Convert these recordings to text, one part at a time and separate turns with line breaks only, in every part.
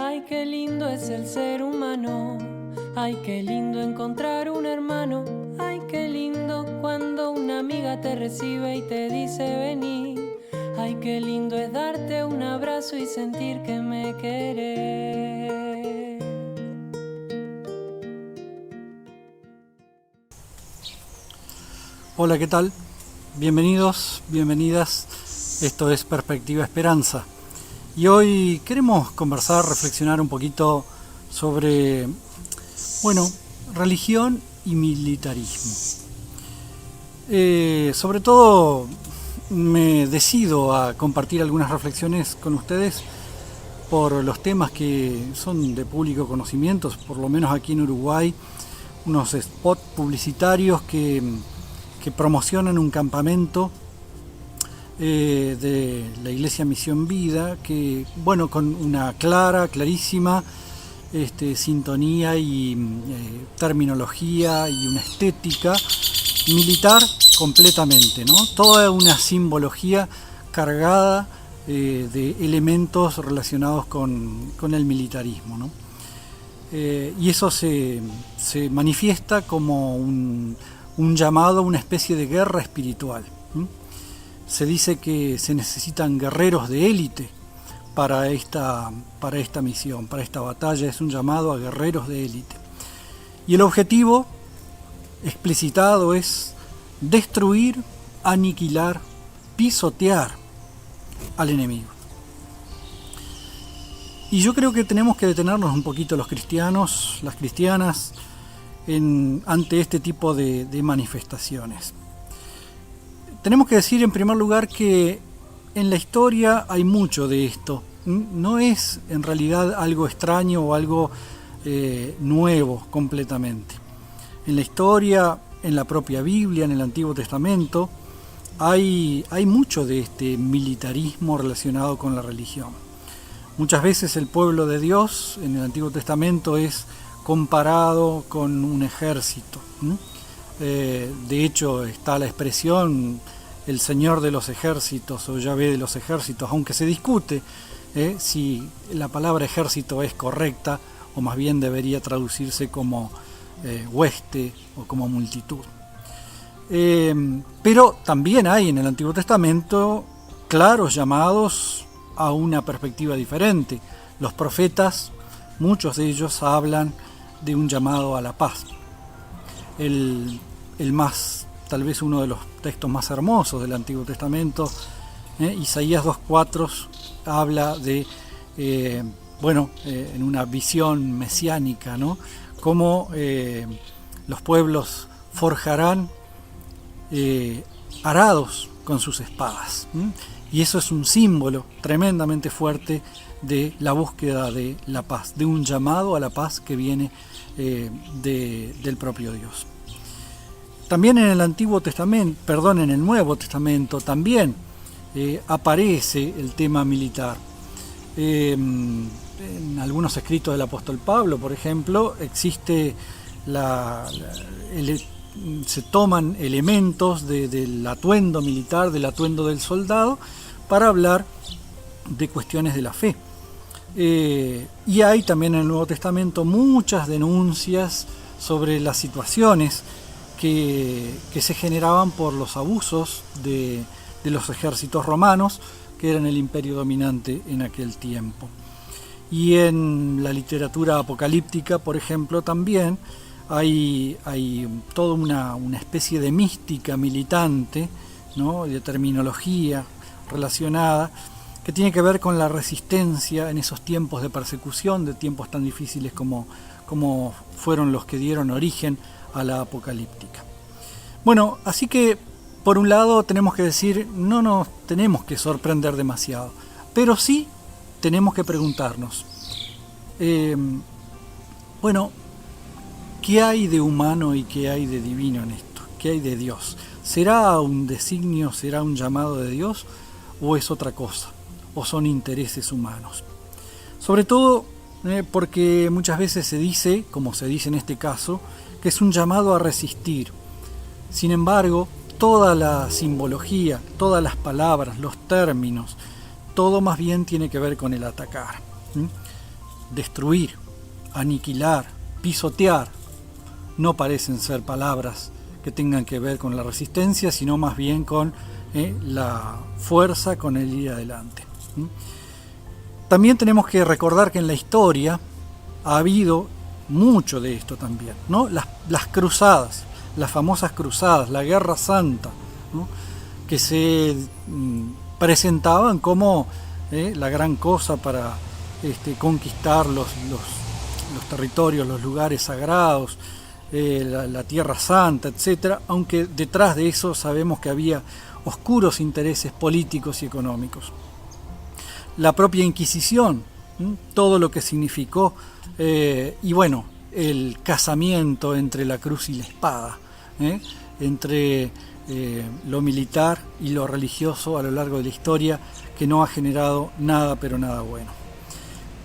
Ay, qué lindo es el ser humano. Ay, qué lindo encontrar un hermano. Ay, qué lindo cuando una amiga te recibe y te dice vení. Ay, qué lindo es darte un abrazo y sentir que me querés.
Hola, ¿qué tal? Bienvenidos, bienvenidas. Esto es Perspectiva Esperanza. Y hoy queremos conversar, reflexionar un poquito sobre, religión y militarismo. Sobre todo me decido a compartir algunas reflexiones con ustedes por los temas que son de público conocimiento, por lo menos aquí en Uruguay, unos spots publicitarios que promocionan un campamento de la Iglesia Misión Vida, que con una clarísima sintonía y terminología y una estética militar completamente, ¿no? Toda una simbología cargada de elementos relacionados con el militarismo, ¿no? Y eso se manifiesta como un llamado a una especie de guerra espiritual. Se dice que se necesitan guerreros de élite para esta misión, para esta batalla. Es un llamado a guerreros de élite. Y el objetivo explicitado es destruir, aniquilar, pisotear al enemigo. Y yo creo que tenemos que detenernos un poquito los cristianos, las cristianas, ante este tipo de manifestaciones. Tenemos que decir en primer lugar que en la historia hay mucho de esto. No es en realidad algo extraño o algo nuevo completamente. En la historia, en la propia Biblia, en el Antiguo Testamento, hay mucho de este militarismo relacionado con la religión. Muchas veces el pueblo de Dios en el Antiguo Testamento es comparado con un ejército. De hecho está la expresión el Señor de los ejércitos o Yahvé de los ejércitos, aunque se discute si la palabra ejército es correcta o más bien debería traducirse como hueste o como multitud. Pero también hay en el Antiguo Testamento claros llamados a una perspectiva diferente. Los profetas, muchos de ellos hablan de un llamado a la paz. El más, tal vez uno de los textos más hermosos del Antiguo Testamento, Isaías 2:4, habla de, en una visión mesiánica, ¿no? Cómo los pueblos forjarán arados con sus espadas. Y eso es un símbolo tremendamente fuerte de la búsqueda de la paz, de un llamado a la paz que viene del propio Dios. También en el en el Nuevo Testamento también aparece el tema militar. En algunos escritos del apóstol Pablo, por ejemplo, existe se toman elementos del atuendo militar, del atuendo del soldado, para hablar de cuestiones de la fe. Y hay también en el Nuevo Testamento muchas denuncias sobre las situaciones que se generaban por los abusos de los ejércitos romanos, que eran el imperio dominante en aquel tiempo. Y en la literatura apocalíptica, por ejemplo, también hay toda una especie de mística militante, ¿no? De terminología relacionada, que tiene que ver con la resistencia en esos tiempos de persecución, de tiempos tan difíciles como fueron los que dieron origen a la apocalíptica. Así que por un lado tenemos que decir, no nos tenemos que sorprender demasiado, pero sí tenemos que preguntarnos, ¿qué hay de humano y qué hay de divino en esto? ¿Qué hay de Dios? ¿Será un designio, será un llamado de Dios o es otra cosa? ¿O son intereses humanos? Sobre todo porque muchas veces se dice, como se dice en este caso, que es un llamado a resistir. Sin embargo, toda la simbología, todas las palabras, los términos, todo más bien tiene que ver con el atacar. destruir, aniquilar, pisotear, no parecen ser palabras que tengan que ver con la resistencia, sino más bien con la fuerza, con el ir adelante. También tenemos que recordar que en la historia ha habido mucho de esto también, ¿no? Las cruzadas, las famosas cruzadas, la Guerra Santa, ¿no? Que se presentaban como la gran cosa para conquistar los territorios, los lugares sagrados, la Tierra Santa, etc., aunque detrás de eso sabemos que había oscuros intereses políticos y económicos. La propia Inquisición, todo lo que significó, y bueno, el casamiento entre la cruz y la espada, entre lo militar y lo religioso a lo largo de la historia, que no ha generado nada, pero nada bueno.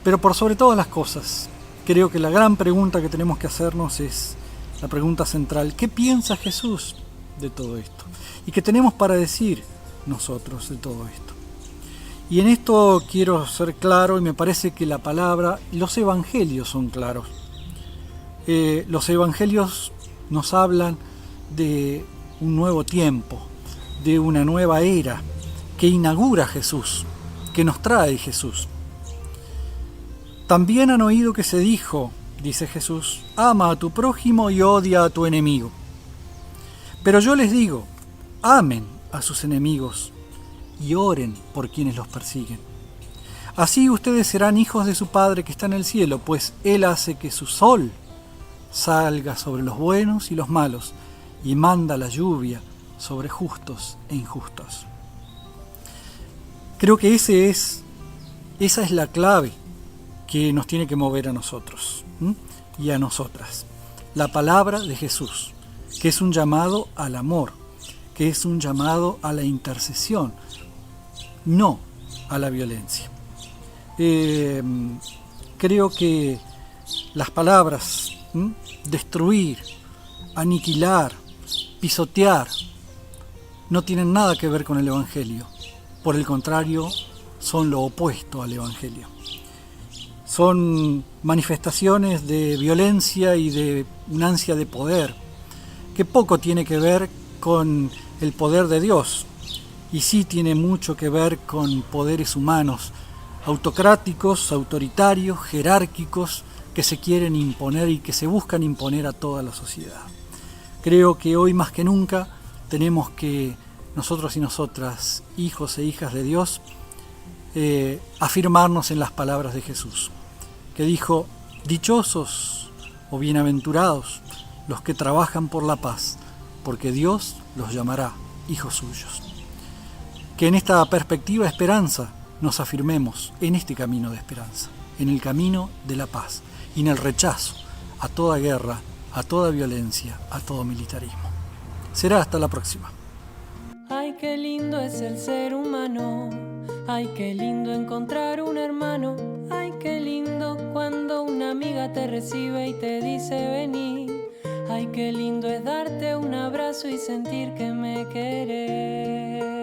Pero por sobre todas las cosas, creo que la gran pregunta que tenemos que hacernos es la pregunta central: ¿qué piensa Jesús de todo esto? ¿Y qué tenemos para decir nosotros de todo esto? Y en esto quiero ser claro, y me parece que la palabra, los evangelios son claros. Los evangelios nos hablan de un nuevo tiempo, de una nueva era que inaugura Jesús, que nos trae Jesús. También han oído que se dijo, dice Jesús, ama a tu prójimo y odia a tu enemigo. Pero yo les digo, amen a sus enemigos y oren por quienes los persiguen. Así ustedes serán hijos de su Padre que está en el cielo, pues Él hace que su sol salga sobre los buenos y los malos y manda la lluvia sobre justos e injustos. Creo que esa es la clave que nos tiene que mover a nosotros y a nosotras. La palabra de Jesús, que es un llamado al amor, que es un llamado a la intercesión, no a la violencia. Creo que las palabras destruir, aniquilar, pisotear, no tienen nada que ver con el Evangelio. Por el contrario, son lo opuesto al Evangelio. Son manifestaciones de violencia y de una ansia de poder, que poco tiene que ver con el poder de Dios, y sí tiene mucho que ver con poderes humanos, autocráticos, autoritarios, jerárquicos, que se quieren imponer y que se buscan imponer a toda la sociedad. Creo que hoy más que nunca tenemos que, nosotros y nosotras, hijos e hijas de Dios, afirmarnos en las palabras de Jesús, que dijo: dichosos o bienaventurados los que trabajan por la paz, porque Dios los llamará hijos suyos. Que en esta perspectiva esperanza nos afirmemos en este camino de esperanza, en el camino de la paz y en el rechazo a toda guerra, a toda violencia, a todo militarismo. Será hasta la próxima.
Ay, qué lindo es el ser humano. Ay, qué lindo encontrar un hermano. Ay, qué lindo cuando una amiga te recibe y te dice vení. Ay, qué lindo es darte un abrazo y sentir que me querés.